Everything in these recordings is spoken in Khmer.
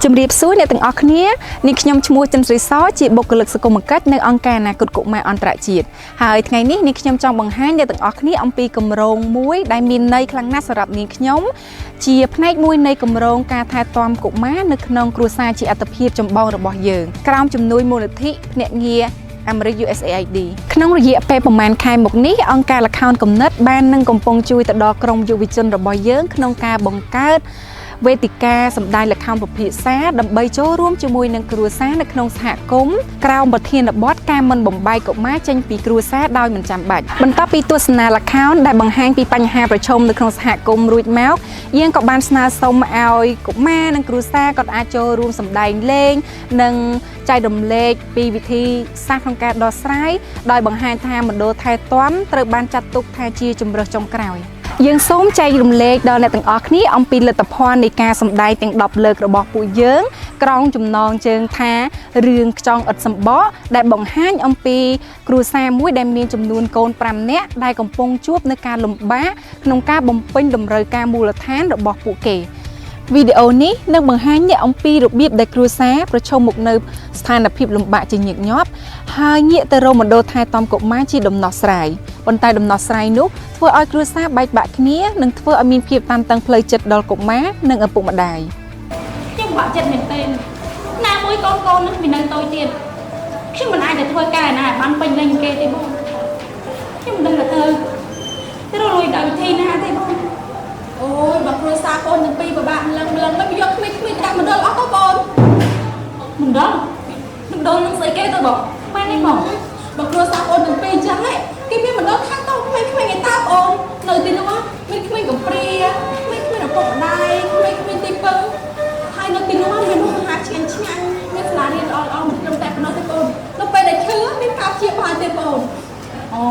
ជំរាបសួរអ្នកទាំងអស់គ្នានេះខ្ញុំឈ្មោះចិនស្រីសជាបុគ្គលិកសង្គមគិច្ចនៅអង្គការអនាគតកុមារអន្តរជាតិហើយថ្ងៃនេះនាងខ្ញុំចង់បង្ហាញអ្នកទាំងអស់គ្នាអំពីគម្រោងមួយដែលមានន័យខ្លាំងណាស់សម្រាប់នាងខ្ញុំជាផ្នែកមួយនៃគម្រោងការថែទាំកុមារនៅក្នុងគ្រួសារជាអត្តភាពចម្បងរបស់យើងក្រោមជំនួយមូលនិធិភ្នាក់ងារអាមេរិក USAID ក្នុងរយៈពេលប្រមាណខែមកនេះអង្គការល្ខោនគំនិតបាននឹងកំពុងជួយទៅដល់ក្រុមយុវជនរបស់យើងក្នុងការបង្កើតវេទិកាសម្ដែងល្ខោនពិភាក្សាដើម្បីចូលរួមជាមួយនឹងគ្រួសារនៅក្នុងសហគមន៍ក្រោមប្រធានបទការមិនបំបែកកុមារចេញពីគ្រួសារដោយមិនចាំបាច់បន្ទាប់ពីទស្សនាល្ខោនដែលបង្ហាញពីបញ្ហាប្រឈមនៅក្នុងសហគមន៍រួចមកយើងក៏បានស្នើសុំឲ្យកុមារនិងគ្រួសារក៏អាចចូលរួមសម្ដែងលេងនិងចែករំលែកពីវិធីសាស្ត្រក្នុងការដោះស្រាយដោយបង្ហាញថាមណ្ឌលថែទាំត្រូវបានចាត់ទុកថាជាជម្រើសចុងក្រោយយើងសូមចែករំលែកដល់អ្នកទាំងអស់គ្នាអំពីលទ្ធផលនៃការសម្ដែងទាំង10លើករបស់ពួកយើងក្រោមចំណងជើងថារឿងខ្ចង់ឥតសម្បកដែលបង្ហាញអំពីគ្រួសារមួយដែលមានចំនួនកូន5នាក់ដែលកំពុងជួបនឹងការលំបាកក្នុងការបំពេញតម្រូវការមូលដ្ឋានរបស់ពួកគេវីដេអូនេះនឹងបង្ហាញអ្នកអំពីរបៀបដែលគ្រួសារប្រឈមមុខនៅស្ថានភាពលំបាកជាញឹកញាប់ហើយងាកទៅរកមណ្ឌលថែទាំកុមារជាដំណោះស្រាយប៉ុន្តែដំណោះស្រាយនោះធ្វើឲ្យគ្រួសារបែកបាក់គ្នានិងធ្វើឲ្យមានភាពតានតឹងផ្លូវចិត្តដល់កុមារនិងឪពុកម្ដាយខ្ញុំបាក់ចិត្តមែនទែនណាមួយកូននោះវានៅតូចទៀតខ្ញុំមិនអាចទៅធ្វើការណាបានពេញលេញគេទេបងខ្ញុំមិនដឹងថាទៅរួយដល់វិធីណាទេបងអូយបើគ្រួសារកូនទាំងពីរពិបាកលឹងមិនយកក្មេងៗដាក់មណ្ឌលអស់ក៏បងមណ្ឌលនឹងស្អីគេទៅបងបានទេបងបើគ្រួសារកូនទាំងពីរអញ្ចឹងគេមានមណ្ឌលខាងតោក្មេងៗឯតាអូននៅទីនោះមានក្មេងកំព្រាក្មេងឪពុកម្ដាយក្មេងទីពឹងហើយនៅទីនោះមានអាហារឆ្ងាញ់មានសាលារៀនល្អមិនត្រឹមតែប៉ុណ្ណោះទេបងនៅពេលដែលឈឺមានការព្យាបាលទេបងអូ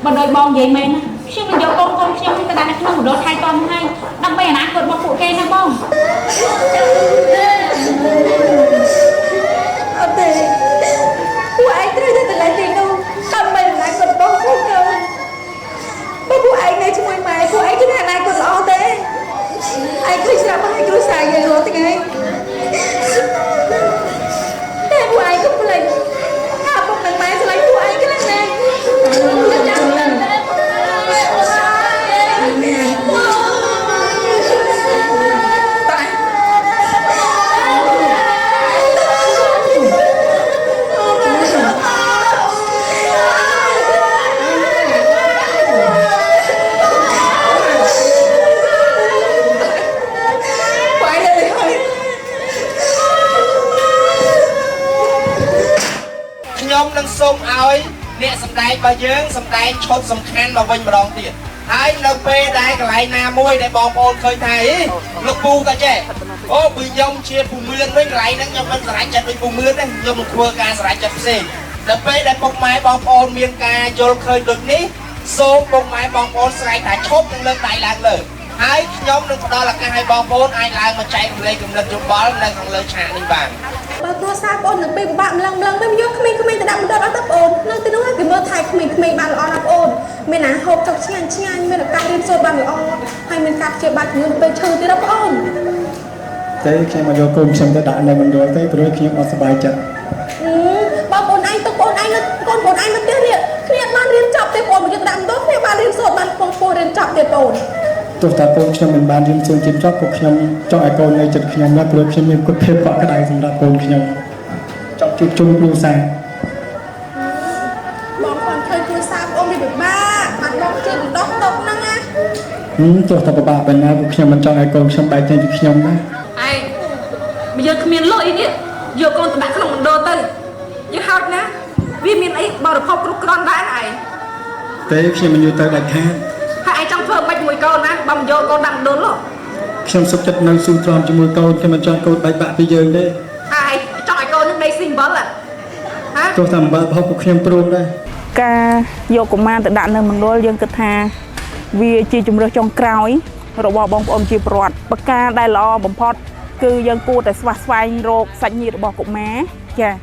បើដោយបងនិយាយមែនណាខ្ញុំនឹងយកកូនខ្ញុំទៅដាក់នៅក្នុងមណ្ឌលថែទាំឲ្យដើម្បីអនាគតរបស់ពួកគេណាបងអត់ទេពួកឯងត្រូវទៅកន្លែងទីនោះដើម្បីអនាគតរបស់ពួកខ្ញុំបើពួកឯងនៅជាមួយម៉ែពួកឯងគឺអនាគតល្អទេឯងឃើញស្រាប់ហើយគ្រួសារយើងរាល់ថ្ងៃតែពួកឯងក៏ភ្លេចថាពុកនិងម៉ែស្រឡាញ់ពួកឯងខ្លាំងណាស់ខ្ញុំនឹងសូមឲ្យអ្នកសម្ដែងរបស់យើងសម្ដែងឈុតសំខាន់មកវិញម្ដងទៀតហើយនៅពេលដែលកន្លែងណាមួយដែលបងប្អូនឃើញថាលោកពូក៏ចេះអូបើខ្ញុំជាពូមឿនវិញកន្លែងហ្នឹងខ្ញុំមិនស្រេចចិត្តដូចពូមឿនទេខ្ញុំនឹងធ្វើការស្រេចចិត្តផ្សេងដល់ពេលដែលពុកម៉ែបងប្អូនមានការយល់ឃើញដូចនេះសូមពុកម៉ែបងប្អូនស្រែកថាឈប់និងលើកដៃឡើងលើហើយខ្ញុំនឹងផ្ដល់ឱកាសឲ្យបងប្អូនអាចឡើងមកចែករំលែកគំនិតយោបល់នៅខាងលើឆាកនេះបានបើគ្រួសារបងនឹងពេលពិបាកម្លឹងមិនយកក្មេងៗទៅដាក់មណ្ឌលអត់ទៅបងនៅទីនោះគេមើលថែក្មេងៗបានល្អណាស់បងមានអាហូបចុកឆ្ងាញ់មានឱកាសរៀនសូត្របានល្អហើយមានការព្យាបាលជំងឺពេលឈឺទៀតបងតែខ្ញុំមកយកកូនខ្ញុំទៅដាក់នៅមណ្ឌលទេព្រោះខ្ញុំអត់សប្បាយចិត្តបងប្អូនឯងទុកបងឯងកូនបងឯងនៅផ្ទះនេះគ្នាបានរៀនចប់ទេបងមកយកដាក់មណ្ឌលគ្នាបានរៀនសូត្របានពងពោះរៀនចប់ទេបងទោះតែកូនខ្ញុំមិនបានរៀនសូត្រជិតចប់ពួកខ្ញុំចង់ឲ្យកូននៅចិត្តខ្ញុំណាព្រោះខ្ញុំមានគុណភាពកក់ក្ដៅសម្រាប់កូនខ្ញុំចង់ជួបជុំគ្រួសារបងគាត់ឃើញគ្រួសារបងវាពិបាកបាត់បង់ជើងដោះតុកហ្នឹងណាទោះតែពិបាកបែបណាពួកខ្ញុំមិនចង់ឲ្យកូនខ្ញុំបែកចេញពីខ្ញុំណាឯងមកយើងគ្មានលុយនេះយកកូនទៅដាក់ក្នុងមណ្ឌលទៅយើងហោចណាវាមានអីបរិភោគគ្រប់គ្រាន់ដែរឯងតែខ្ញុំមិនយកទៅដាច់ខាតហើយឯងចង់ធ្វើបាច់មួយកូនណាបើមិនយកកូនដាក់មណ្ឌលខ្ញុំសុខចិត្តនៅស៊ូទ្រាំជាមួយកូនខ្ញុំមិនចង់កូនបែកបាក់ពីយើងទេឯងចង់ឲ្យកូននឹងដេកស៊ីអំបិលហ៎ទោះតែអំបិលបោកពួកខ្ញុំព្រមដែរការយកកុមារទៅដាក់នៅមណ្ឌលយើងគិតថាវាជាជម្រើសចុងក្រោយរបស់បងប្អូនជាប្រវត្តិប្រការដែលល្អបំផុតគឺយើងគួរតែស្វែងរកសាច់ញាតិរបស់កុមារចាឲ្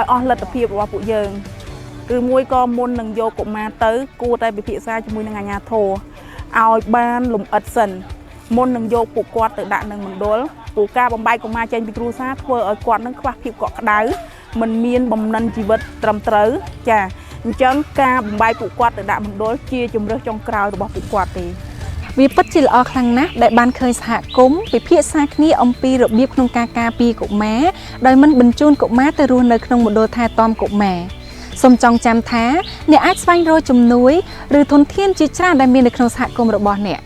យអស់លទ្ធភាពរបស់ពួកយើងឬមួយក៏មុននឹងយកកុមារទៅគួរតែពិភាក្សាជាមួយនឹងអាជ្ញាធរឲ្យបានលំអិតសិនមុននឹងយកពួកគាត់ទៅដាក់នៅមណ្ឌល ពូការបំបែកកុមារចេញពីគ្រួសារធ្វើឲ្យគាត់នឹងខ្វះភាពកក់ក្ដៅមិនមានបំណិនជីវិតត្រឹមត្រូវចាអញ្ចឹងការបំបែកពួកគាត់ទៅដាក់មណ្ឌលជាជំរើសចុងក្រោយរបស់ពួកគាត់ទេ វាពិតជាល្អខ្លាំងណាស់ដែលបានឃើញសហគមន៍ពិភាក្សាគ្នាអំពីរបៀបក្នុងការការពារកុមារដោយមិនបញ្ជូនកុមារទៅរស់នៅក្នុងមណ្ឌលថែទាំកុមារសូមចងចាំថាអ្នកអាចស្វែងរកជំនួយឬធនធានជាច្រើនដែលមាននៅក្នុងសហគមន៍របស់អ្នក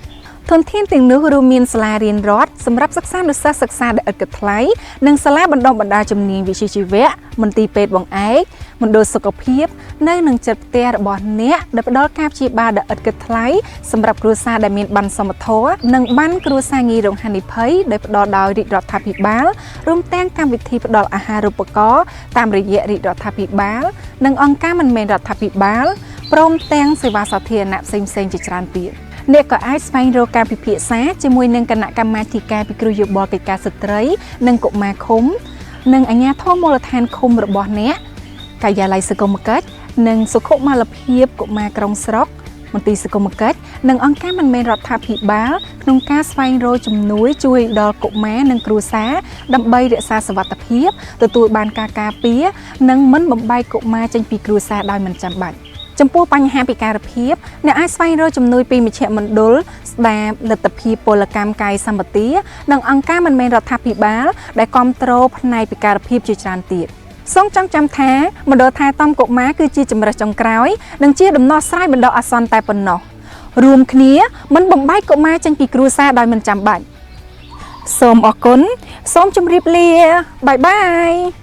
ធនធានទាំងនោះរួមមានសាលារៀនរដ្ឋសម្រាប់សិក្សានុសិស្សសិក្សាដែលឥតគិតថ្លៃនិងសាលាបណ្ដុះបណ្ដាលជំនាញវិជ្ជាជីវៈមន្ទីរពេទ្យបង្អែកមណ្ឌលសុខភាពនៅនឹងជិតផ្ទះរបស់អ្នកដែលផ្ដល់ការព្យាបាលដែលឥតគិតថ្លៃសម្រាប់គ្រួសារដែលមានប័ណ្ណសមធម៌និងប័ណ្ណគ្រួសារងាយរងហានិភ័យដែលផ្ដល់ដោយរាជរដ្ឋាភិបាលរួមទាំងកម្មវិធីផ្ដល់អាហារូបករណ៍តាមរយៈរាជរដ្ឋាភិបាលនិងអង្គការមិនមែនរដ្ឋាភិបាលព្រមទាំងសេវាសាធារណៈផ្សេងៗជាច្រើនទៀតអ្នកក៏អាចស្វែងរកការពិភាក្សាជាមួយនឹងគណៈកម្មាធិការពិគ្រោះយោបល់កិច្ចការស្ត្រីនិងកុមារឃុំនិងអាជ្ញាធរមូលដ្ឋានឃុំរបស់អ្នកការិយាល័យសង្គមគិច្ចនិងសុខុមាលភាពកុមារក្រុងស្រុកមន្ទីរសង្គមគិច្ចនិងអង្គការមិនមែនរដ្ឋាភិបាលក្នុងការស្វែងរកជំនួយជួយដល់កុមារនិងគ្រួសារដើម្បីរក្សាសុវត្ថិភាពទទួលបានការការពារនិងមិនបំបែកកុមារចេញពីគ្រួសារដោយមិនចាំបាច់ចំពោះបញ្ហាពិការភាពអ្នកអាចស្វែងរកជំនួយពីមជ្ឈមណ្ឌលស្ដារលទ្ធភាពពលកម្មកាយសម្បទានិងអង្គការមិនមែនរដ្ឋាភិបាលដែលគាំទ្រផ្នែកពិការភាពជាច្រើនទៀតសូមចងចាំថាមណ្ឌលថែទាំកុមារគឺជាជំរើសចុងក្រោយនិងជាដំណោះស្រាយបណ្ដោះអាសន្នតែប៉ុណ្ណោះរួមគ្នាមិនបំបែកកុមារចេញពីគ្រួសារដោយមិនចាំបាច់សូមអរគុណសូមជម្រាបលាបាយបាយ